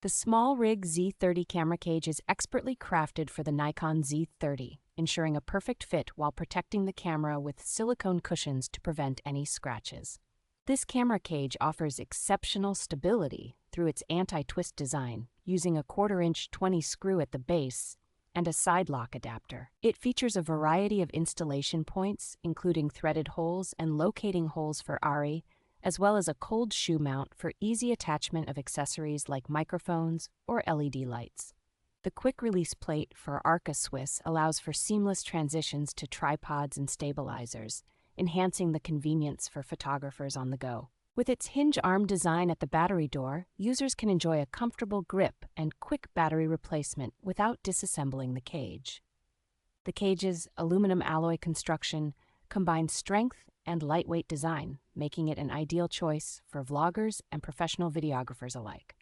The SmallRig Z30 camera cage is expertly crafted for the Nikon Z30, ensuring a perfect fit while protecting the camera with silicone cushions to prevent any scratches. This camera cage offers exceptional stability through its anti-twist design, using a 1/4-inch 20 screw at the base and a side lock adapter. It features a variety of installation points, including threaded holes and locating holes for ARRI, as well as a cold shoe mount for easy attachment of accessories like microphones or LED lights. The quick-release plate for Arca-Swiss allows for seamless transitions to tripods and stabilizers, enhancing the convenience for photographers on the go. With its hinge arm design at the battery door, users can enjoy a comfortable grip and quick battery replacement without disassembling the cage. The cage's aluminum alloy construction combines strength and lightweight design, making it an ideal choice for vloggers and professional videographers alike.